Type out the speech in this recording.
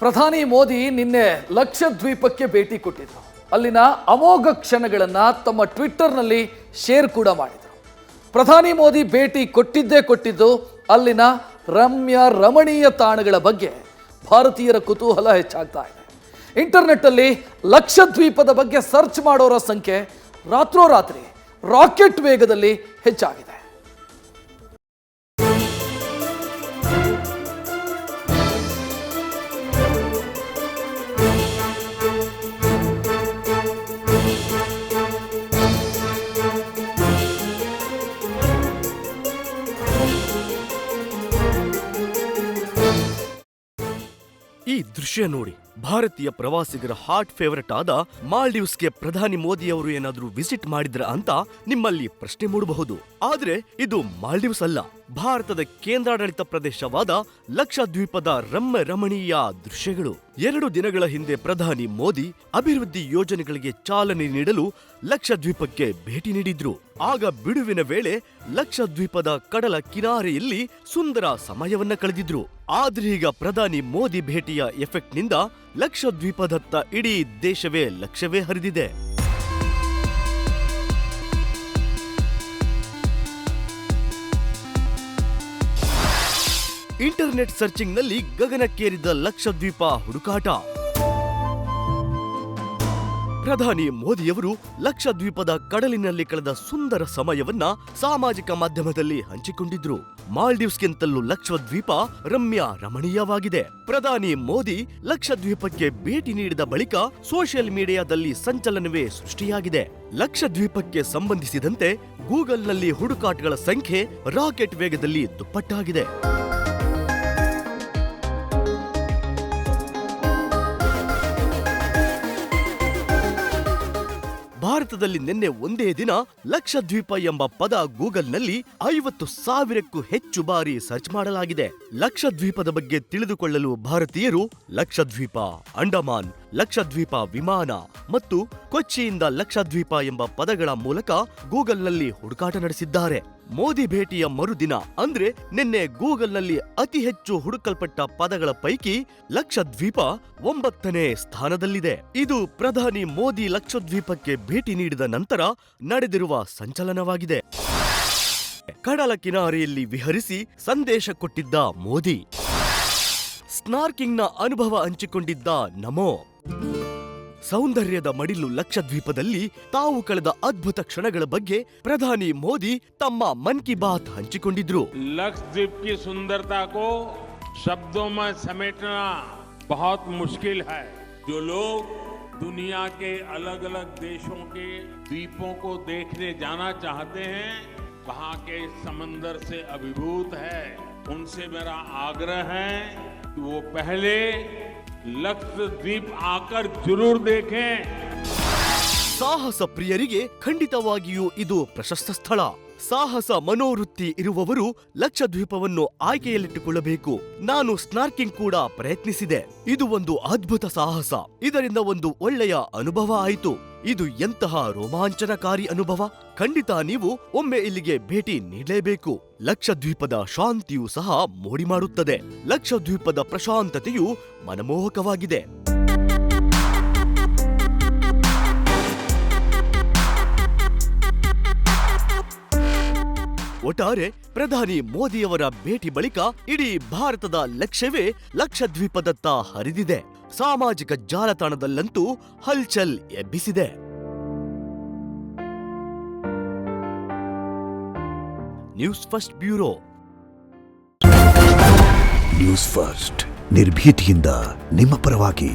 ಪ್ರಧಾನಿ ಮೋದಿ ನಿನ್ನೆ ಲಕ್ಷದ್ವೀಪಕ್ಕೆ ಭೇಟಿ ಕೊಟ್ಟಿದ್ರು. ಅಲ್ಲಿನ ಅಮೋಘ ಕ್ಷಣಗಳನ್ನು ತಮ್ಮ ಟ್ವಿಟ್ಟರ್ನಲ್ಲಿ ಶೇರ್ ಕೂಡ ಮಾಡಿದರು. ಪ್ರಧಾನಿ ಮೋದಿ ಭೇಟಿ ಕೊಟ್ಟಿದ್ದು ಅಲ್ಲಿನ ರಮಣೀಯ ತಾಣಗಳ ಬಗ್ಗೆ ಭಾರತೀಯರ ಕುತೂಹಲ ಹೆಚ್ಚಾಗ್ತಾ ಇದೆ. ಇಂಟರ್ನೆಟ್ಟಲ್ಲಿ ಲಕ್ಷದ್ವೀಪದ ಬಗ್ಗೆ ಸರ್ಚ್ ಮಾಡೋರ ಸಂಖ್ಯೆ ರಾತ್ರೋರಾತ್ರಿ ರಾಕೆಟ್ ವೇಗದಲ್ಲಿ ಹೆಚ್ಚಾಗಿದೆ. ಈ ದೃಶ್ಯ ನೋಡಿ, ಭಾರತೀಯ ಪ್ರವಾಸಿಗರ ಹಾಟ್ ಫೇವರೇಟ್ ಆದ ಮಾಲ್ಡೀವ್ಸ್ಗೆ ಪ್ರಧಾನಿ ಮೋದಿ ಅವರು ಏನಾದ್ರೂ ವಿಸಿಟ್ ಮಾಡಿದ್ರ ಅಂತ ನಿಮ್ಮಲ್ಲಿ ಪ್ರಶ್ನೆ ಮೂಡಬಹುದು. ಆದ್ರೆ ಇದು ಮಾಲ್ಡೀವ್ಸ್ ಅಲ್ಲ, ಭಾರತದ ಕೇಂದ್ರಾಡಳಿತ ಪ್ರದೇಶವಾದ ಲಕ್ಷದ್ವೀಪದ ರಮಣೀಯ ದೃಶ್ಯಗಳು. 2 ದಿನಗಳ ಹಿಂದೆ ಪ್ರಧಾನಿ ಮೋದಿ ಅಭಿವೃದ್ಧಿ ಯೋಜನೆಗಳಿಗೆ ಚಾಲನೆ ನೀಡಲು ಲಕ್ಷದ್ವೀಪಕ್ಕೆ ಭೇಟಿ ನೀಡಿದ್ರು. ಆಗ ಬಿಡುವಿನ ವೇಳೆ ಲಕ್ಷದ್ವೀಪದ ಕಡಲ ಕಿನಾರೆಯಲ್ಲಿ ಸುಂದರ ಸಮಯವನ್ನ ಕಳೆದಿದ್ರು. ಆದ್ರೀಗ ಪ್ರಧಾನಿ ಮೋದಿ ಭೇಟಿಯ ಎಫೆಕ್ಟ್ನಿಂದ ಲಕ್ಷದ್ವೀಪದತ್ತ ಇಡೀ ದೇಶವೇ ಲಕ್ಷವೇ ಹರಿದಿದೆ. ಇಂಟರ್ನೆಟ್ ಸರ್ಚಿಂಗ್ನಲ್ಲಿ ಗಗನಕ್ಕೇರಿದ ಲಕ್ಷದ್ವೀಪ ಹುಡುಕಾಟ. ಪ್ರಧಾನಿ ಮೋದಿಯವರು ಲಕ್ಷದ್ವೀಪದ ಕಡಲಿನಲ್ಲಿ ಕಳೆದ ಸುಂದರ ಸಮಯವನ್ನ ಸಾಮಾಜಿಕ ಮಾಧ್ಯಮದಲ್ಲಿ ಹಂಚಿಕೊಂಡಿದ್ರು. ಮಾಲ್ಡೀವ್ಸ್ಗಿಂತಲೂ ಲಕ್ಷದ್ವೀಪ ರಮಣೀಯವಾಗಿದೆ. ಪ್ರಧಾನಿ ಮೋದಿ ಲಕ್ಷದ್ವೀಪಕ್ಕೆ ಭೇಟಿ ನೀಡಿದ ಬಳಿಕ ಸೋಷಿಯಲ್ ಮೀಡಿಯಾದಲ್ಲಿ ಸಂಚಲನವೇ ಸೃಷ್ಟಿಯಾಗಿದೆ. ಲಕ್ಷದ್ವೀಪಕ್ಕೆ ಸಂಬಂಧಿಸಿದಂತೆ ಗೂಗಲ್ನಲ್ಲಿ ಹುಡುಕಾಟಗಳ ಸಂಖ್ಯೆ ರಾಕೆಟ್ ವೇಗದಲ್ಲಿ ದುಪ್ಪಟ್ಟಾಗಿದೆ. ಭಾರತದಲ್ಲಿ ನಿನ್ನೆ ಒಂದೇ ದಿನ ಲಕ್ಷದ್ವೀಪ ಎಂಬ ಪದ ಗೂಗಲ್ನಲ್ಲಿ 50,000ಕ್ಕೂ ಹೆಚ್ಚು ಬಾರಿ ಸರ್ಚ್ ಮಾಡಲಾಗಿದೆ. ಲಕ್ಷದ್ವೀಪದ ಬಗ್ಗೆ ತಿಳಿದುಕೊಳ್ಳಲು ಭಾರತೀಯರು ಲಕ್ಷದ್ವೀಪ, ಅಂಡಮಾನ್, ಲಕ್ಷದ್ವೀಪ ವಿಮಾನ ಮತ್ತು ಕೊಚ್ಚಿಯಿಂದ ಲಕ್ಷದ್ವೀಪ ಎಂಬ ಪದಗಳ ಮೂಲಕ ಗೂಗಲ್ನಲ್ಲಿ ಹುಡುಕಾಟ ನಡೆಸಿದ್ದಾರೆ. ಮೋದಿ ಭೇಟಿಯ ಮರುದಿನ ಅಂದ್ರೆ ನಿನ್ನೆ ಗೂಗಲ್ನಲ್ಲಿ ಅತಿ ಹೆಚ್ಚು ಹುಡುಕಲ್ಪಟ್ಟ ಪದಗಳ ಪೈಕಿ ಲಕ್ಷದ್ವೀಪ 9ನೇ ಸ್ಥಾನದಲ್ಲಿದೆ. ಇದು ಪ್ರಧಾನಿ ಮೋದಿ ಲಕ್ಷದ್ವೀಪಕ್ಕೆ ಭೇಟಿ ನೀಡಿದ ನಂತರ ನಡೆದಿರುವ ಸಂಚಲನವಾಗಿದೆ. ಕಡಲ ಕಿನಾರೆಯಲ್ಲಿ ವಿಹರಿಸಿ ಸಂದೇಶ ಕೊಟ್ಟಿದ್ದ ಮೋದಿ, ಸ್ನಾರ್ಕಿಂಗ್ನ ಅನುಭವ ಹಂಚಿಕೊಂಡಿದ್ದ ನಮೋ, ಸೌಂದರ್ಯದ ಮಡಿಲು ಲಕ್ಷದ್ವೀಪದಲ್ಲಿ ತಾವು ಕಳೆದ ಅದ್ಭುತ ಕ್ಷಣಗಳ ಬಗ್ಗೆ ಪ್ರಧಾನಿ ಮೋದಿ ತಮ್ಮ ಮನ್ ಕಿ ಬಾತ್ ಹಂಚಿಕೊಂಡಿದ್ರು. लक्षद्वीप की सुंदरता को शब्दों में समेटना बहुत मुश्किल है. जो लोग दुनिया के अलग अलग देशों के द्वीपों को देखने जाना चाहते हैं, वहां के समंदर से अभिभूत है. उनसे मेरा आग्रह है कि वो पहले ಲಕ್ಷದ್ವೀಪ್ ಆಕರ್ ಜರೂರ್ ದೇಖೇಂ. ಸಾಹಸ ಪ್ರಿಯರಿಗೆ ಖಂಡಿತವಾಗಿಯೂ ಇದು ಪ್ರಶಸ್ತ ಸ್ಥಳ. ಸಾಹಸ ಮನೋವೃತ್ತಿ ಇರುವವರು ಲಕ್ಷದ್ವೀಪವನ್ನು ಆಯ್ಕೆಯಲ್ಲಿಟ್ಟುಕೊಳ್ಳಬೇಕು. ನಾನು ಸ್ನಾರ್ಕಿಂಗ್ ಕೂಡ ಪ್ರಯತ್ನಿಸಿದೆ. ಇದು ಒಂದು ಅದ್ಭುತ ಸಾಹಸ. ಇದರಿಂದ ಒಂದು ಒಳ್ಳೆಯ ಅನುಭವ ಆಯಿತು. ಇದು ಎಂತಹ ರೋಮಾಂಚನಕಾರಿ ಅನುಭವ. ಖಂಡಿತ ನೀವು ಒಮ್ಮೆ ಇಲ್ಲಿಗೆ ಭೇಟಿ ನೀಡಲೇಬೇಕು. ಲಕ್ಷದ್ವೀಪದ ಶಾಂತಿಯೂ ಸಹ ಮೋಡಿ ಮಾಡುತ್ತದೆ. ಲಕ್ಷದ್ವೀಪದ ಪ್ರಶಾಂತತೆಯು ಮನಮೋಹಕವಾಗಿದೆ. ಒಟ್ಟಾರೆ ಪ್ರಧಾನಿ ಮೋದಿಯವರ ಭೇಟಿ ಬಳಿಕ ಇಡೀ ಭಾರತದ ಲಕ್ಷ್ಯವೇ ಲಕ್ಷದ್ವೀಪದತ್ತ ಹರಿದಿದೆ. ಸಾಮಾಜಿಕ ಜಾಲತಾಣದಲ್ಲಂತೂ ಹಲ್ಚಲ್ ಎಬ್ಬಿಸಿದೆ. News First bureau. News First ನಿರ್ಭೀತಿಯಿಂದ ನಿಮ್ಮ ಪರವಾಗಿ.